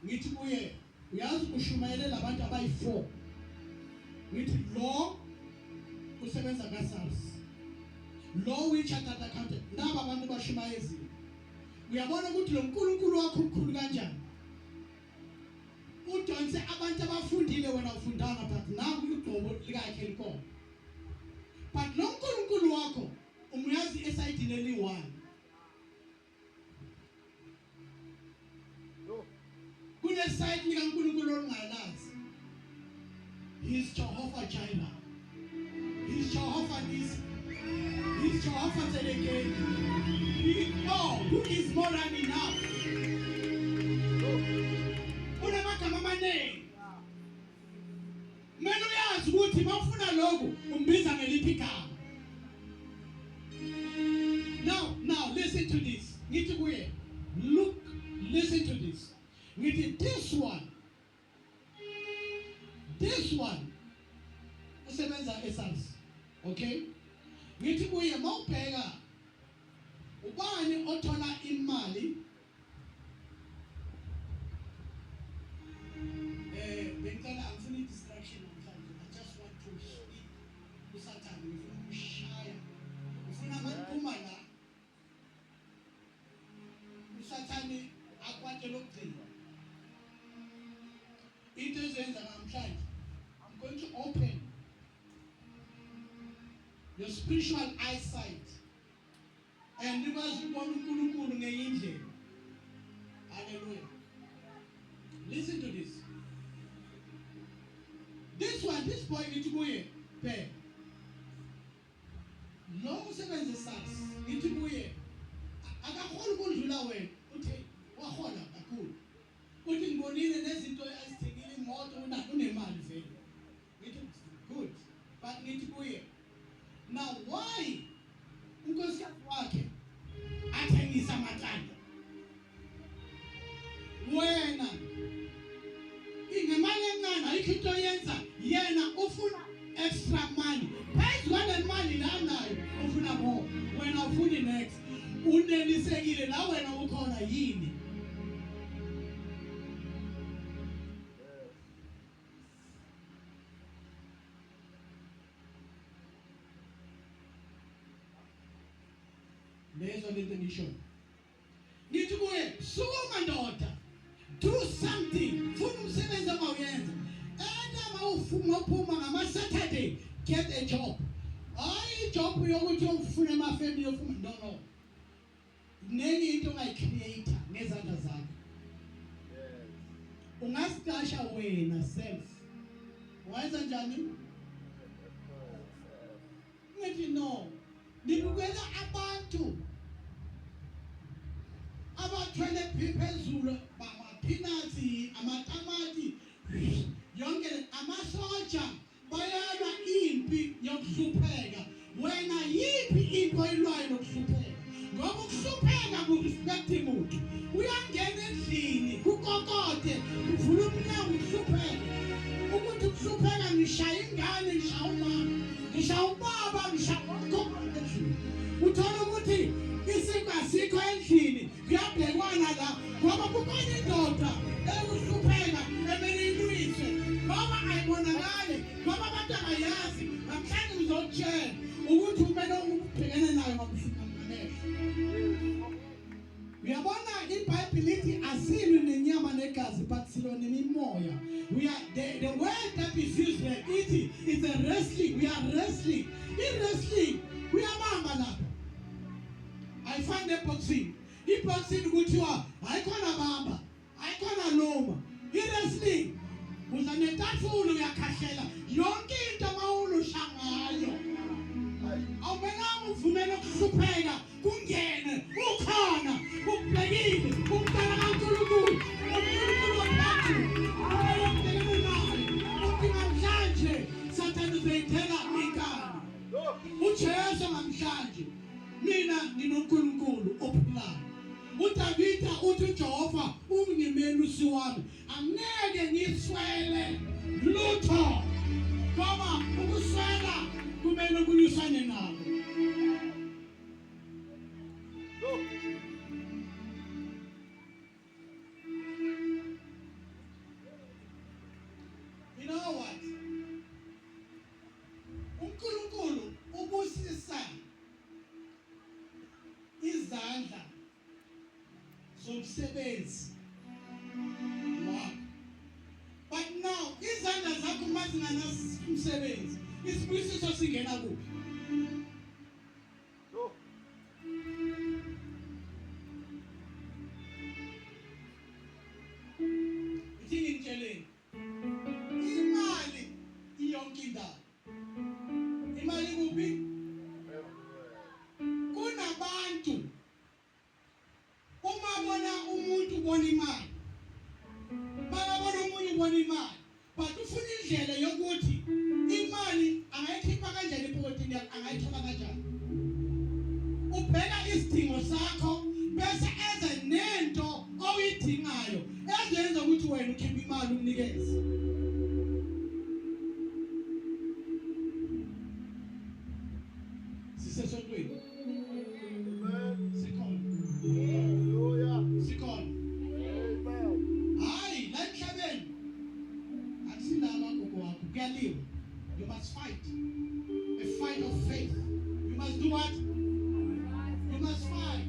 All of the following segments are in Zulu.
ngithi kuye uyazi ushumayele labantu abayi4 ngithi lo usebenza kaSARS lo we-chartered accountant naba abantu bashumayezile uyabona ukuthi lo nkulunkulu wakho umkhulu kanjani udonse abantu abafundile wena ufundanga but nangu igcobo likakhe likhona but lo nkulunkulu wakho umuyazi esayidini eli1 kune side likaNkulunkulu olungalazi he's Jehovah Jireh he's Jehovah Nisi he's Jehovah Tselekeni who is more than enough unamagama amanengi mina uyazi ukuthi mawufuna lokho umbiza ngeliphi igama now listen to this ngithi kuye look listen to this ngithi this one usebenza eSARS okay ngithi kuye mawubheka ubani othola imali bengicela angifuni distraction namhlanje I just want to speak uSathane ngifuna ukushaya ngifuna amaphuma la uSathane akwathe lokugcina into ezenza namhlanje I'm going to open your spiritual eyesight and nikwazi ukubona uNkulunkulu ngenye indlela hallelujah listen to this this boy ngithi kuye phela lo usebenza eSARS ngithi kuye akakhona ukudlula wena uthi wahola kakhulu uthi ngibonile nezinto azithengile imoto unemali vele ngithi good but ngithi kuye now why unkosikazi wakhe athengisa amaqanda wena ingemali encane ayikho into yenza yena ufuna extra money phezu kwale mali la nayo ufuna more wena ufuni next unelisekile la wena ukhona yini lezo lento ngisho ngithi kuye sukuma ndoda do something funa umsebenzi omawuyenza endaba uphuma ngama Saturday get a job hayi job yokuthi ufune amafamily yofuna no nenye into ongayicreator ngezandla zakho ungasicasha wena self wayenza njani ngithi no nibukela abantu abathwele phezulu bamaphinathi amatamati yonke amasoja bayalwa impi yokuhlupheka wena yipi into oyilwayo nokuhlupheka ngoba ukuhlupheka kurespect umuntu uyangena endlini kukokote uvula umnyango ukuhlupheka ukuthi ukuhlupheka ngishaya ingane ngishaya umama ngishaya ubaba ngishaya ugogo endlini uthola ukuthi isiko asikho endlini kuyabhekwana la ngoba kukhona indoda ekuhlupheka emele ilwiswe ngoba ayibonakali ngoba abantu abayazi namhlanje ngizokutshela ukuthi kumele ubhekene nayo ngokuhlupheka ngamehlo uyabona iBhayibheli lithi asilwi nenyama negazi but silwa nemimoya we are the word that is used there it's a wrestling we are wrestling in wrestling uyabamba lapha I find the boxing kuthiwa ayikhona bamba ayikhona loma i-wrestling uzanetafula uyakhahlela yonke into mawulusha ngayo awumelanga uvumele ukuhlupheka kungene ukhona ukubhekile umntana kaNkulunkulu uNkulunkulu waphathu ayobhekene naye uthi namhlanje Sathane uzayithela inkani uJesu namhlanje mina nginoNkulunkulu ophilayo uDavida uthi uJehova ungimelusi wami angeke ngiswele lutho ngoba ukuswela kumele kulisane nalo umsebenzi wakho. But now izandla zakho mazinganazo umsebenzi, isibusiso singena kuphi? Ithi ngitsheleni, imali iyonke indawo. Imali kuphi? Kunabantu uma bona umuntu ubona imali, bakabona umunye ubona imali, but ufuna indlela yokuthi imali angayikhipha kanjani epokothini yakho, angayithola kanjani. Ubheka isidingo sakho bese eze nento oyidingayo ezenza ukuthi wena ukhiphe imali umnikeze. Sisesontweni. Sikhona. Sikhona. Hayi, la emhlabeni akusindaba gogo wakho, kuyaliwa. You must fight. A fight of faith. You must do what? You must fight.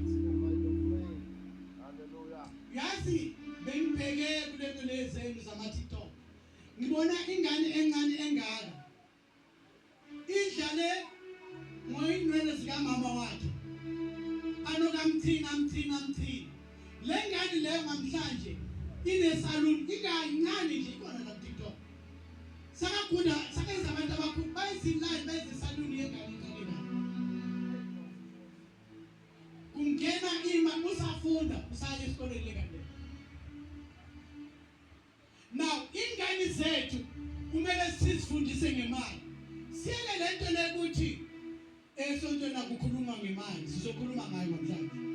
Yazi bengibheke kulento lezenu zama TikTok. Ngibona ingane encane engaka. Idlale ngoyinwele zika mama wakhe. Anokamthina mthina. Lengane leyo namhlanje ine salon ikayincane nje ikona la TikTok. Sakakhunda sakenza abantu abakhulu bayizilive bezisalon yengane kanina. Kungena imali usafunda usaya esikoleni lekade. Now ingane zethu kumele sizifundise ngemali. Siyele lento lekuthi esontweni akukhuluma ngemali, sizokhuluma ngayo namhlanje.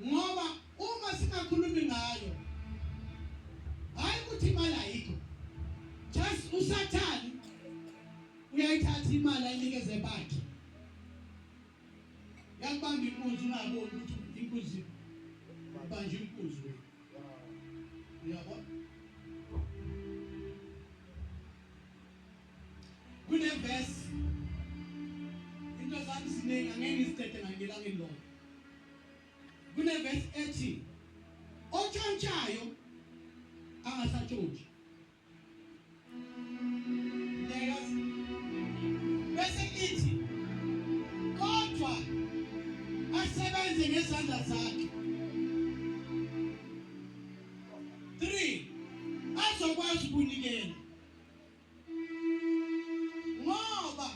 Ngoba uma singakhulumi ngayo, hayi ukuthi imali ayikho. Just usathani uyayithatha imali ayinikeze bakhe. Yakubamba inkunzi ungaboni ukuthi inkunzi ubanje inkunzi wena. Uyabona? Kune verse into zami ziningi angeke ngizithethe ngelangeni lonke. Kune verse ethi otshontshayo angasatshontsha. Bese ithi kodwa asebenze ngezandla zakhe. 3 azokwazi ukunikela. Ngoba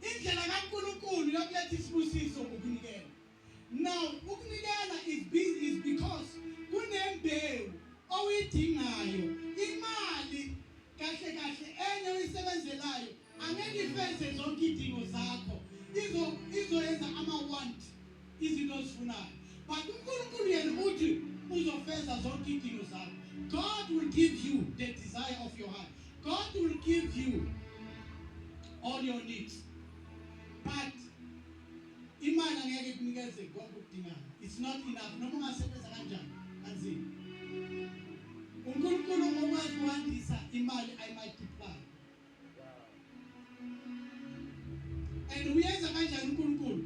indlela kaNkulunkulu yokuletha isibusiso ukunikela. Now ukunikela is because kunembewu oyidingayo. Imali kahle enye oyisebenzelayo angeke ifeze zonke izidingo zakho. Izoyenza ama-want izinto ozifunayo. But uNkulunkulu yena uthi uzofeza zonke izidingo zakho. God will give you the desire of your heart. God will give you all your needs. But imali angeke ikunikeze konke okudingayo. It's not enough. Noma ungasebenza kanjani kanzima. uNkulunkulu okwazi ukwandisa imali ayimultiply. And uyenza kanjani uNkulunkulu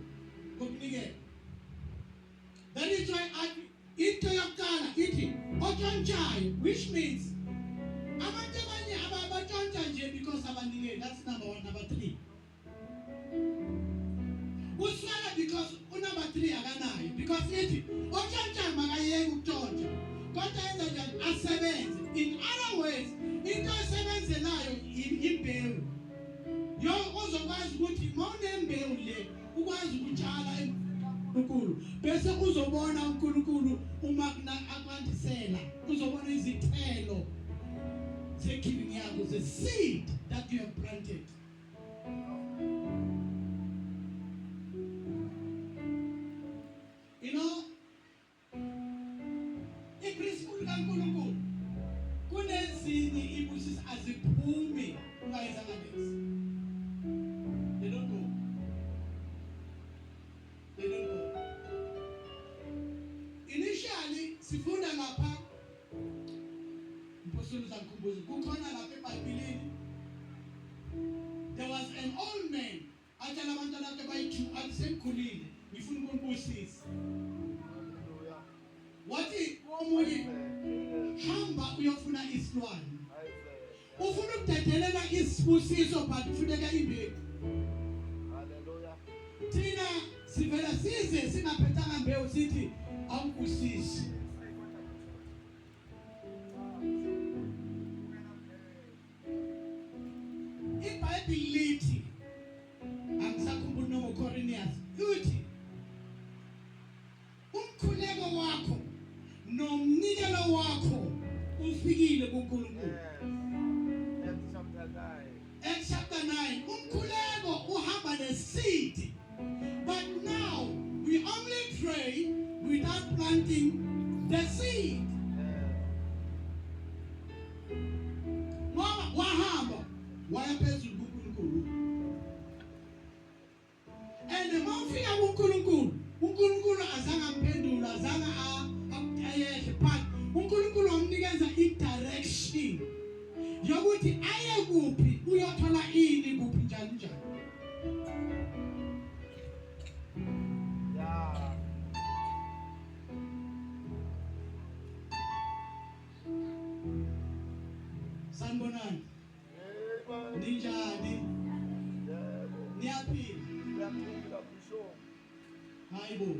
ngokunikela? That is why into yokuqala ithi otshontshayo, which means abantu abanye abatshontsha nje because abanikeli. That's number 1. Number 3, uswala because number 3 akanayo, because ithi otshontshayo makayeke ukutshontsha kodwa yenza njani? Asebenze. In other words, into esebenzelayo imbewu uzokwazi ukuthi mawunembewu le ukwazi ukutshala uNkulunkulu bese uzobona uNkulunkulu uma akwandisela, uzobona izithelo zegiving yakho, the seed that you have planted. You know, iprinciple kaNkulunkulu kunezinye ibusiso aziphumi ungayizanga nesi. They don't go. Initially sifunda lapha Mpostoli kukhona lapha eBhayibhelini. There was an old man athi wamtshela abantwana bakhe bayi-2 athi sengikhulile ngifuna ukumbusisa. Wathi omunye hamba uyofuna isilwane. Ufuna ukudedelela isibusiso but kufuneka imbewu. Hallelujah. Thina sivela size singaphethanga mbewu sithi awukusisi. iBhayibheli lithi angisakhumbuli noma uCorinthians uthi umkhuleko wakho nomnikelo wakho ufikile kuNkulunkulu. Acts chapter 9 umkhuleko uhamba neseed, but now we only pray without planting the seed. Ngoba wahamba waya phezulu kuNkulunkulu, and mawufika kuNkulunkulu, uNkulunkulu azange amphendula, azange ayehle, but uNkulunkulu wamnikeza i-direction yokuthi aye kuphi uyothola ini kuphi njalo njalo. Yeah. Sanibonani, ninjani? Niyaphila? Hayibo.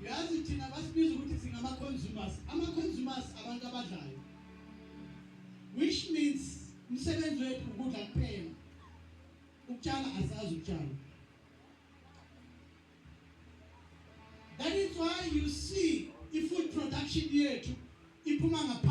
Yazi thina basibiza ukuthi singama-consumers. Ama-consumers abantu abadlayo, which means umsebenzi wethu ukudla kuphela. Ukutshala asazi ukutshala. That is why you see i-food production yethu iphuma ngaphansi.